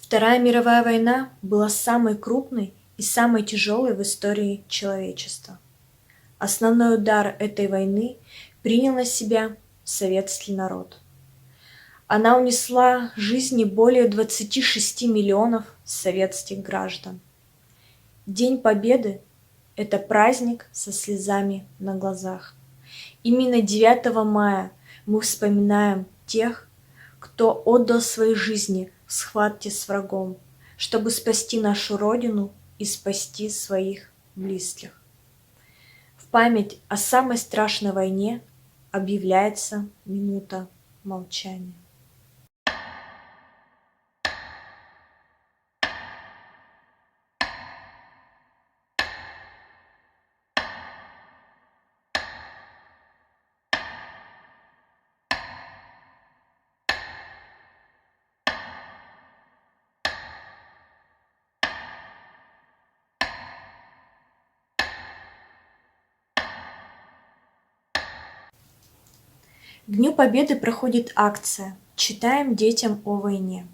Вторая мировая война была самой крупной и самой тяжелой в истории человечества. Основной удар этой войны принял на себя советский народ. Она унесла жизни более 26 миллионов советских граждан. День Победы– это праздник со слезами на глазах. Именно 9 мая мы вспоминаем тех, кто отдал свои жизни в схватке с врагом, чтобы спасти нашу Родину и спасти своих близких. В память о самой страшной войне объявляется минута молчания. К Дню Победы проходит акция «Читаем детям о войне».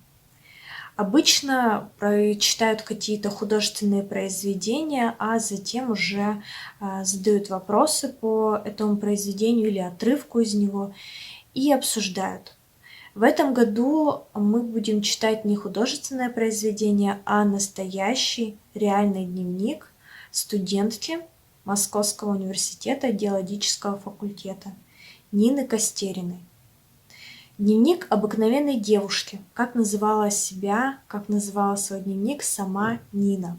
Обычно читают какие-то художественные произведения, а затем уже задают вопросы по этому произведению или отрывку из него и обсуждают. В этом году мы будем читать не художественное произведение, а настоящий реальный дневник студентки Московского университета геологического факультета Нины Костериной. Дневник обыкновенной девушки, как называла свой дневник сама Нина.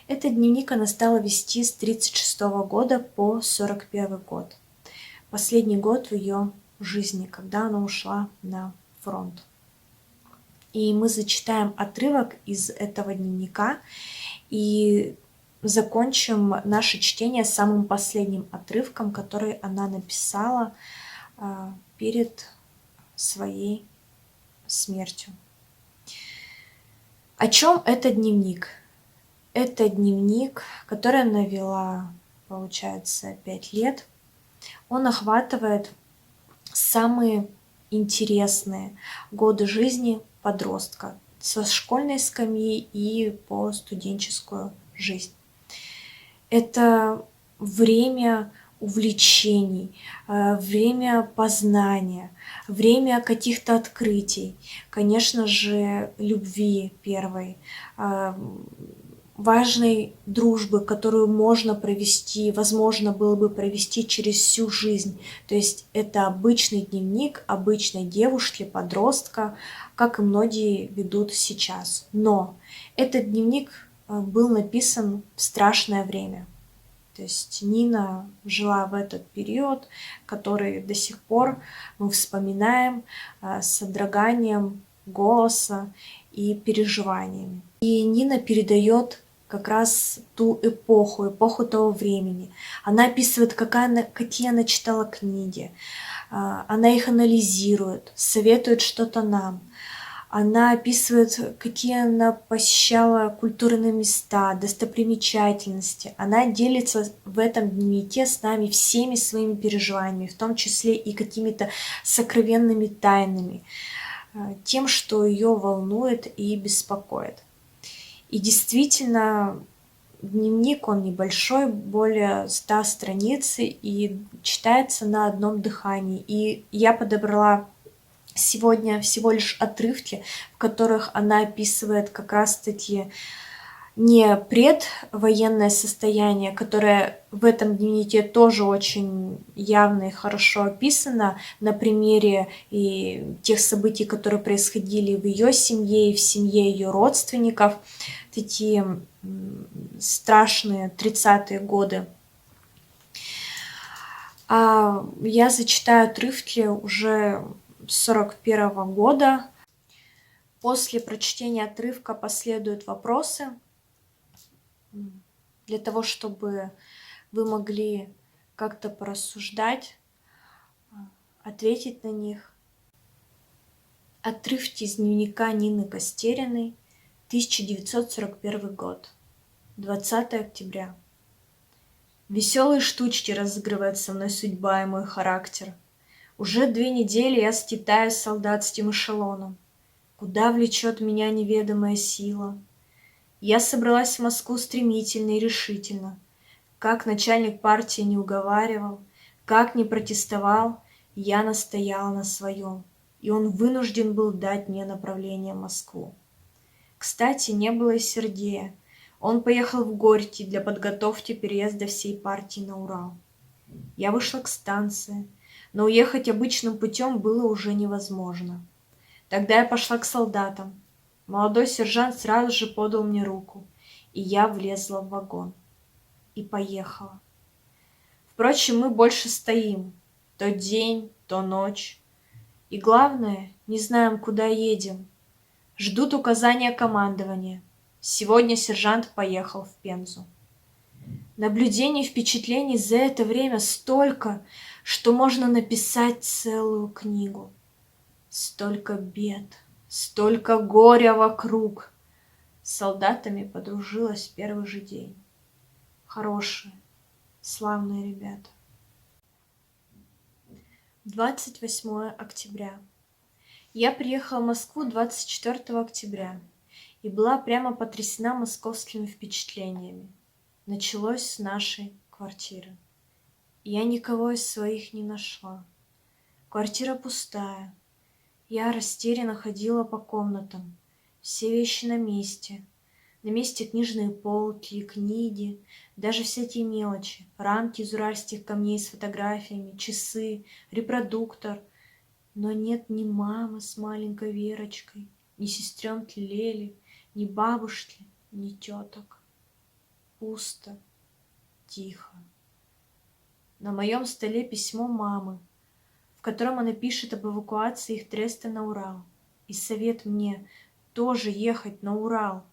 Этот дневник она стала вести с 1936 года по 1941 год. Последний год в ее жизни, когда она ушла на фронт. И мы зачитаем отрывок из этого дневника и закончим наше чтение самым последним отрывком, который она написала перед своей смертью. О чем этот дневник? Это дневник, который она вела, получается, 5 лет. Он охватывает самые интересные годы жизни подростка со школьной скамьи и по студенческую жизнь. Это время увлечений, время познания, время каких-то открытий, конечно же, любви первой, важной дружбы, которую можно провести, возможно было бы провести через всю жизнь. То есть это обычный дневник обычной девушки, подростка, как и многие ведут сейчас. Но этот дневник был написан в страшное время. То есть Нина жила в этот период, который до сих пор мы вспоминаем с содроганием голоса и переживаниями. И Нина передает как раз ту эпоху того времени. Она описывает, какие она читала книги, она их анализирует, советует что-то нам. Она описывает, какие она посещала культурные места, достопримечательности. Она делится в этом дневнике с нами всеми своими переживаниями, в том числе и какими-то сокровенными тайнами, тем, что ее волнует и беспокоит. И действительно, дневник, он небольшой, более 100 страниц, и читается на одном дыхании. И я подобрала сегодня всего лишь отрывки, в которых она описывает как раз-таки не предвоенное состояние, которое в этом дневнике тоже очень явно и хорошо описано на примере и тех событий, которые происходили в ее семье и в семье ее родственников, такие страшные 30-е годы. А я зачитаю отрывки уже 1941 года. После прочтения отрывка последуют вопросы для того, чтобы вы могли как-то порассуждать, ответить на них. Отрывки из дневника Нины Костериной, 1941 год, 20 октября. Веселые штучки разыгрывает со мной судьба и мой характер. Уже 2 недели я скитаюсь солдатским эшелоном. Куда влечет меня неведомая сила? Я собралась в Москву стремительно и решительно. Как начальник партии не уговаривал, как не протестовал, я настояла на своем, и он вынужден был дать мне направление в Москву. Кстати, не было и Сергея. Он поехал в Горький для подготовки переезда всей партии на Урал. Я вышла к станции, но уехать обычным путем было уже невозможно. Тогда я пошла к солдатам. Молодой сержант сразу же подал мне руку, и я влезла в вагон. И поехала. Впрочем, мы больше стоим. То день, то ночь. И главное, не знаем, куда едем. Ждут указания командования. Сегодня сержант поехал в Пензу. Наблюдений и впечатлений за это время столько, что можно написать целую книгу. Столько бед, столько горя вокруг. С солдатами подружилась в первый же день. Хорошие, славные ребята. 28 октября. Я приехала в Москву 24 октября и была прямо потрясена московскими впечатлениями. Началось с нашей квартиры. Я никого из своих не нашла. Квартира пустая. Я растерянно ходила по комнатам. Все вещи на месте. На месте книжные полки, книги, даже всякие мелочи. Рамки из уральских камней с фотографиями, часы, репродуктор. Но нет ни мамы с маленькой Верочкой, ни сестренки Лели, ни бабушки, ни теток. Пусто, тихо. На моем столе письмо мамы, в котором она пишет об эвакуации их треста на Урал. И совет мне тоже ехать на Урал.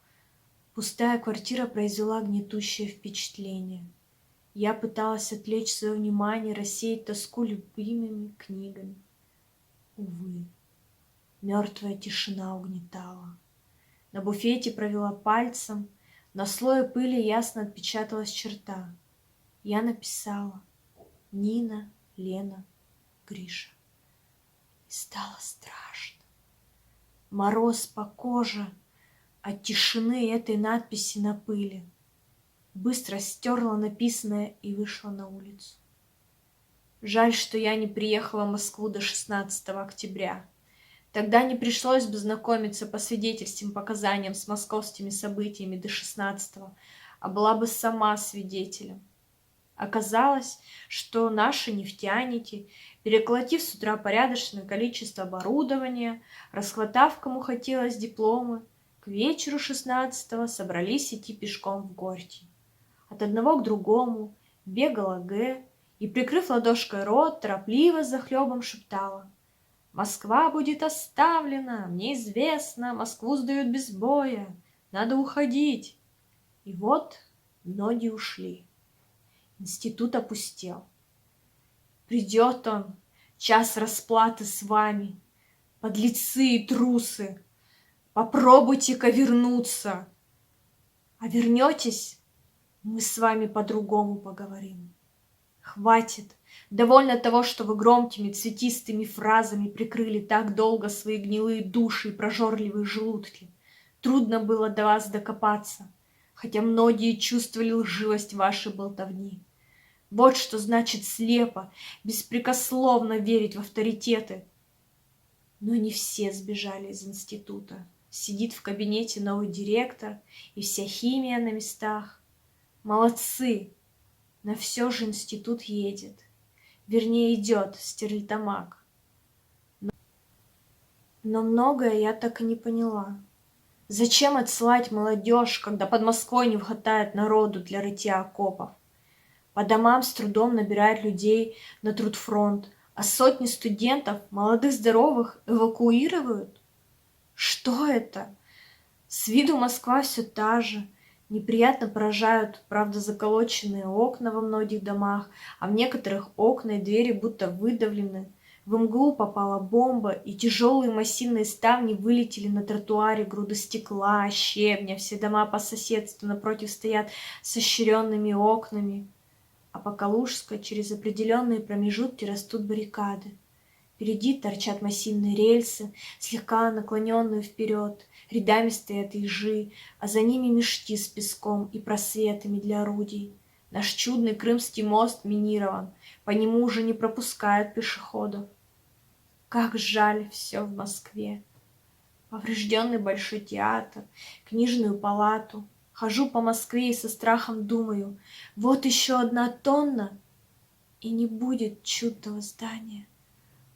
Пустая квартира произвела гнетущее впечатление. Я пыталась отвлечь свое внимание, рассеять тоску любимыми книгами. Увы, мертвая тишина угнетала. На буфете провела пальцем, на слое пыли ясно отпечаталась черта. Я написала: Нина, Лена, Гриша. И стало страшно. Мороз по коже от тишины этой надписи на пыли. Быстро стерла написанное и вышла на улицу. Жаль, что я не приехала в Москву до 16 октября. Тогда не пришлось бы знакомиться по свидетельским показаниям с московскими событиями до 16-го, а была бы сама свидетелем. Оказалось, что наши нефтяники, переколотив с утра порядочное количество оборудования, расхватав кому хотелось дипломы, к вечеру 16-го собрались идти пешком в Горький. От одного к другому бегала Г. и, прикрыв ладошкой рот, торопливо за хлебом шептала: «Москва будет оставлена, мне известно, Москву сдают без боя, надо уходить». И вот многие ушли. Институт опустел. Придет он, час расплаты с вами, подлецы и трусы, попробуйте-ка вернуться. А вернетесь, мы с вами по-другому поговорим. Хватит, довольно того, что вы громкими цветистыми фразами прикрыли так долго свои гнилые души и прожорливые желудки. Трудно было до вас докопаться, хотя многие чувствовали лживость вашей болтовни. Вот что значит слепо, беспрекословно верить в авторитеты. Но не все сбежали из института. Сидит в кабинете новый директор, и вся химия на местах. Молодцы! Но все же институт едет. Вернее, идет Стерлитамак. Но многое я так и не поняла. Зачем отсылать молодежь, когда под Москвой не хватает народу для рытья окопов? По домам с трудом набирают людей на трудфронт, а сотни студентов, молодых здоровых, эвакуируют? Что это? С виду Москва все та же. Неприятно поражают, правда, заколоченные окна во многих домах, а в некоторых окна и двери будто выдавлены. В мглу попала бомба, и тяжелые массивные ставни вылетели на тротуаре, груды стекла, щебня. Все дома по соседству напротив стоят с ощеренными окнами. А по Калужской через определенные промежутки растут баррикады. Впереди торчат массивные рельсы, слегка наклоненные вперед, рядами стоят ежи, а за ними мешки с песком и просветами для орудий. Наш чудный Крымский мост минирован, по нему уже не пропускают пешеходов. Как жаль все в Москве. Поврежденный Большой театр, книжную палату. Хожу по Москве и со страхом думаю, вот еще 1 тонна, и не будет чудного здания.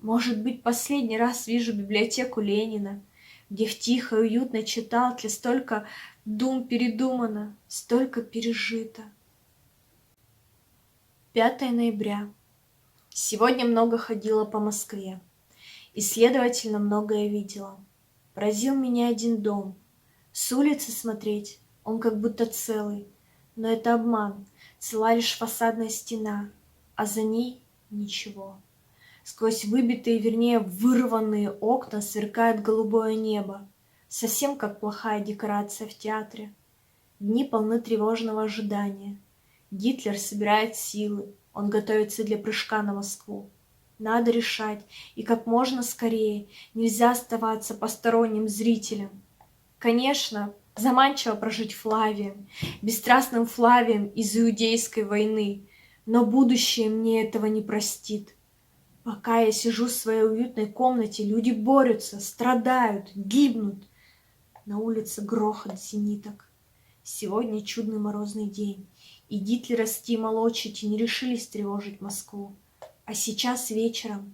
Может быть, последний раз вижу библиотеку Ленина, где в тихой уютной читалке столько дум передумано, столько пережито. 5 ноября. Сегодня много ходила по Москве и, следовательно, многое видела. Поразил меня один дом. С улицы смотреть он как будто целый, но это обман, цела лишь фасадная стена, а за ней ничего. Сквозь выбитые, вернее, вырванные окна сверкает голубое небо, совсем как плохая декорация в театре. Дни полны тревожного ожидания. Гитлер собирает силы, он готовится для прыжка на Москву. Надо решать, и как можно скорее, нельзя оставаться посторонним зрителем. Конечно, заманчиво прожить Флавием, бесстрастным Флавием из Иудейской войны, но будущее мне этого не простит. Пока я сижу в своей уютной комнате, люди борются, страдают, гибнут. На улице грохот зениток. Сегодня чудный морозный день, и гитлеровские молодчики не решились тревожить Москву. А сейчас вечером,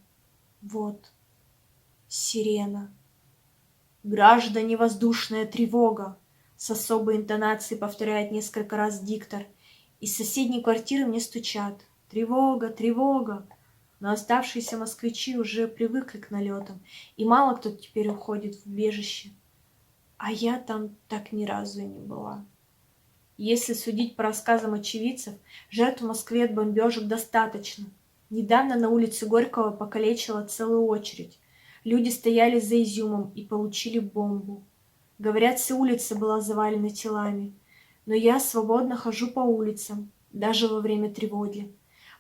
вот, сирена. «Граждане, воздушная тревога!» С особой интонацией повторяет несколько раз диктор. Из соседней квартиры мне стучат. «Тревога, тревога!» Но оставшиеся москвичи уже привыкли к налетам, и мало кто теперь уходит в убежище. А я там так ни разу и не была. Если судить по рассказам очевидцев, жертв в Москве от бомбежек достаточно. Недавно на улице Горького покалечила целую очередь. Люди стояли за Изюмом и получили бомбу. Говорят, вся улица была завалена телами. Но я свободно хожу по улицам, даже во время тревоги.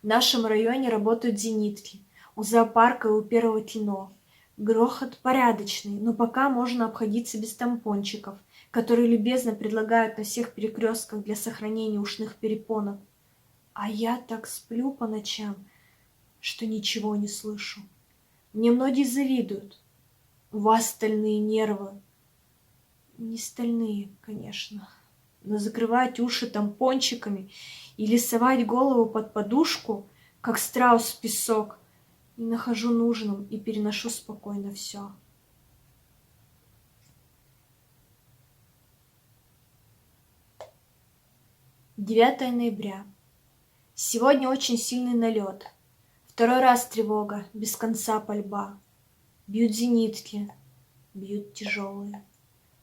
В нашем районе работают зенитки. У зоопарка и у Первого кино. Грохот порядочный, но пока можно обходиться без тампончиков, которые любезно предлагают на всех перекрестках для сохранения ушных перепонок. А я так сплю по ночам, что ничего не слышу. Мне многие завидуют. У вас стальные нервы. Не стальные, конечно. Но закрывать уши тампончиками или совать голову под подушку, как страус в песок, не нахожу нужным и переношу спокойно все. Девятое ноября. Сегодня очень сильный налет. Второй раз тревога, без конца пальба. Бьют зенитки, бьют тяжелые.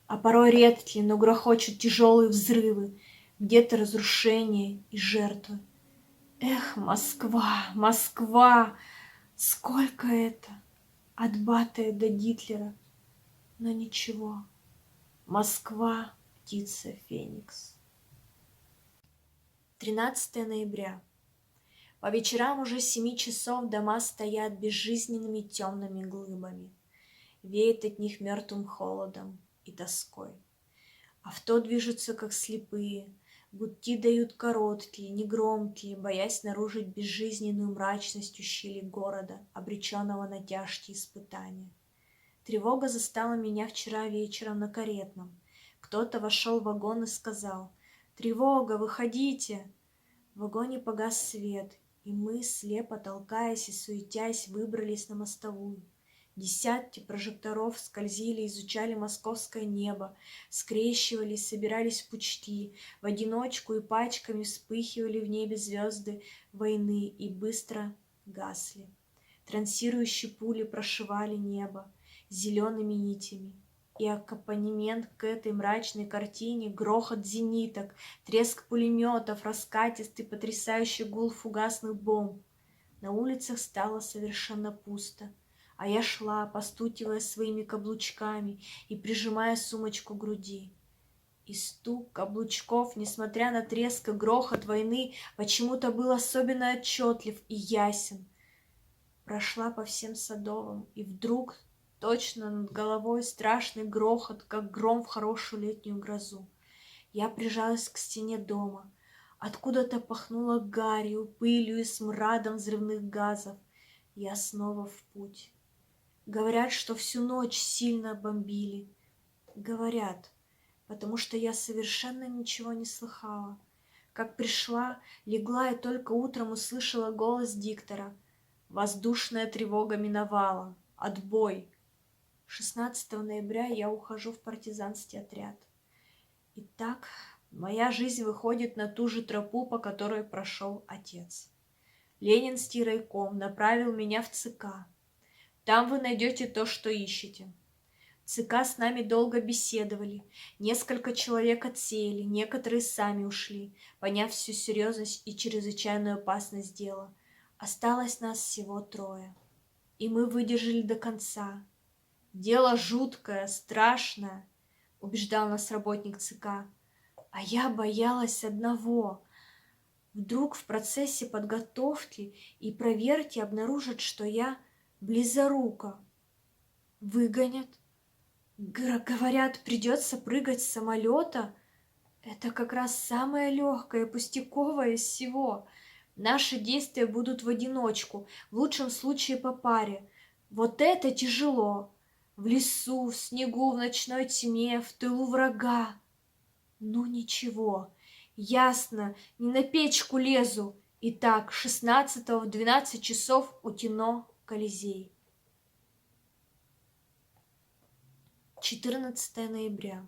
А порой редкие, но грохочут тяжелые взрывы, где-то разрушения и жертвы. Эх, Москва, Москва! Сколько это! От Батыя до Гитлера. Но ничего. Москва, птица Феникс. 13 ноября. По вечерам уже с 7 часов дома стоят безжизненными темными глыбами. Веет от них мертвым холодом и тоской. Авто движутся, как слепые, гудки дают короткие, негромкие, боясь нарушить безжизненную мрачность ущелья города, обреченного на тяжкие испытания. Тревога застала меня вчера вечером на Каретном. Кто-то вошел в вагон и сказал: «Тревога, выходите!» В вагоне погас свет, и мы, слепо толкаясь и суетясь, выбрались на мостовую. Десятки прожекторов скользили, изучали московское небо, скрещивались, собирались в пучки, в одиночку и пачками вспыхивали в небе звезды войны и быстро гасли. Трассирующие пули прошивали небо зелеными нитями. И аккомпанемент к этой мрачной картине — грохот зениток, треск пулеметов, раскатистый потрясающий гул фугасных бомб. На улицах стало совершенно пусто, а я шла, постукивая своими каблучками и прижимая сумочку к груди. И стук каблучков, несмотря на треск и грохот войны, почему-то был особенно отчетлив и ясен. прошла по всем Садовым, и вдруг точно над головой страшный грохот, как гром в хорошую летнюю грозу. Я прижалась к стене дома. Откуда-то пахнуло гарью, пылью и смрадом взрывных газов. Я снова в путь. Говорят, что всю ночь сильно бомбили. Говорят, потому что я совершенно ничего не слыхала. Как пришла, легла и только утром услышала голос диктора. Воздушная тревога миновала. Отбой. 16 ноября я ухожу в партизанский отряд. Итак, моя жизнь выходит на ту же тропу, по которой прошел отец. Ленинский райком направил меня в ЦК. Там вы найдете то, что ищете. В ЦК с нами долго беседовали. Несколько человек отсеяли, некоторые сами ушли, поняв всю серьезность и чрезвычайную опасность дела. Осталось нас всего 3. И мы выдержали до конца. Дело жуткое, страшное, убеждал нас работник ЦК. А я боялась одного. Вдруг в процессе подготовки и проверки обнаружат, что я близорука. Выгонят. Говорят, придется прыгать с самолета. Это как раз самое легкое, пустяковое из всего. Наши действия будут в одиночку, в лучшем случае по паре. Вот это тяжело. В лесу, в снегу, в ночной тьме, в тылу врага. Ну ничего, ясно, не на печку лезу. Итак, 16-го в 12 часов у кино «Колизей». 14 ноября.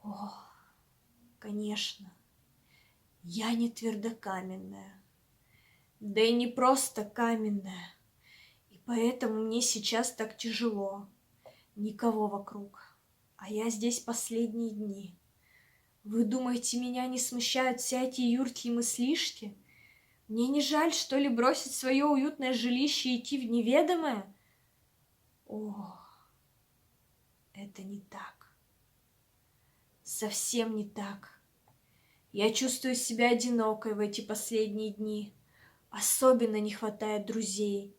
О, конечно, я не твердокаменная, да и не просто каменная, и поэтому мне сейчас так тяжело. Никого вокруг, а я здесь последние дни. Вы думаете, меня не смущают все эти юркие мыслишки? Мне не жаль, что ли, бросить свое уютное жилище и идти в неведомое? О, это не так. Совсем не так. Я чувствую себя одинокой в эти последние дни. Особенно не хватает друзей.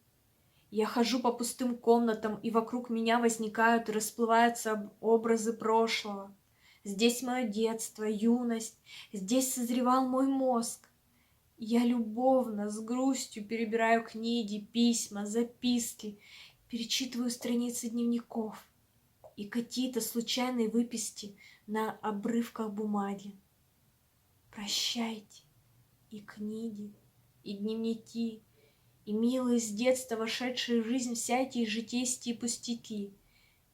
Я хожу по пустым комнатам, и вокруг меня возникают и расплываются образы прошлого. Здесь мое детство, юность, здесь созревал мой мозг. Я любовно, с грустью перебираю книги, письма, записки, перечитываю страницы дневников и какие-то случайные выписки на обрывках бумаги. Прощайте и книги, и дневники, и милые с детства вошедшие в жизнь всякие житейские пустяки,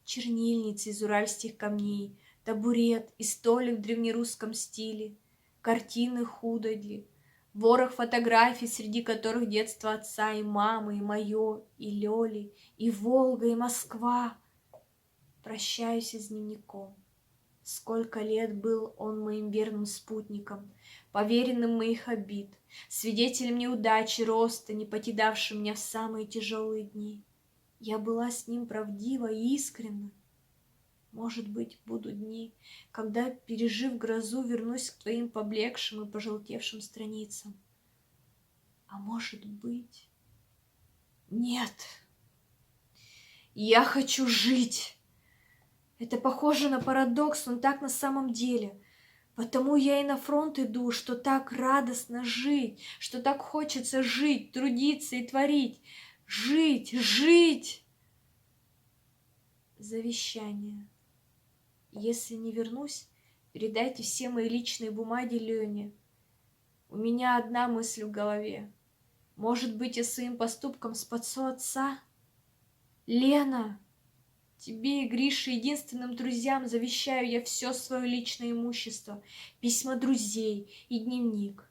чернильницы из уральских камней, табурет и столик в древнерусском стиле, картины художли, ворох фотографий, среди которых детство отца и мамы, и мое, и Лёли, и Волга, и Москва. Прощаюсь с дневником. Сколько лет был он моим верным спутником, поверенным моих обид, свидетелем неудачи, роста, не покидавшим меня в самые тяжелые дни. Я была с ним правдива и искренна. Может быть, будут дни, когда, пережив грозу, вернусь к твоим поблекшим и пожелтевшим страницам. А может быть... Нет! Я хочу жить! Это похоже на парадокс, но так на самом деле. Потому я и на фронт иду, что так радостно жить, что так хочется жить, трудиться и творить. Жить, жить! Завещание. Если не вернусь, передайте все мои личные бумаги Лене. У меня одна мысль в голове. Может быть, я своим поступком спасу отца? Лена! Тебе и Грише, единственным друзьям, завещаю я все свое личное имущество, письма друзей и дневник.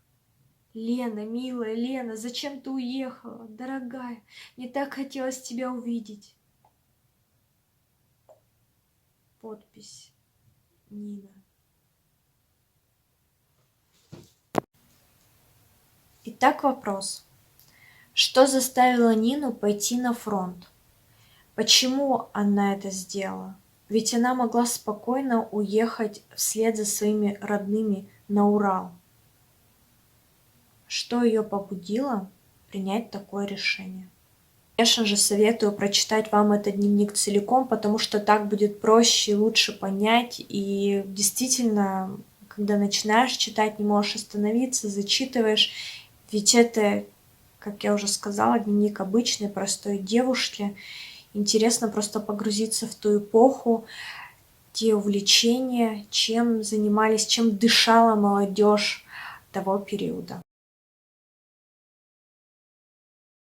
Лена, милая Лена, зачем ты уехала, дорогая? Мне так хотелось тебя увидеть. Подпись Нина. Итак, вопрос. Что заставило Нину пойти на фронт? Почему она это сделала? Ведь она могла спокойно уехать вслед за своими родными на Урал. Что ее побудило принять такое решение. Конечно же, советую прочитать вам этот дневник целиком, потому что так будет проще и лучше понять. И действительно, когда начинаешь читать, не можешь остановиться, зачитываешь. Ведь это, как я уже сказала, дневник обычной, простой девушки. Интересно просто погрузиться в ту эпоху, те увлечения, чем занимались, чем дышала молодежь того периода.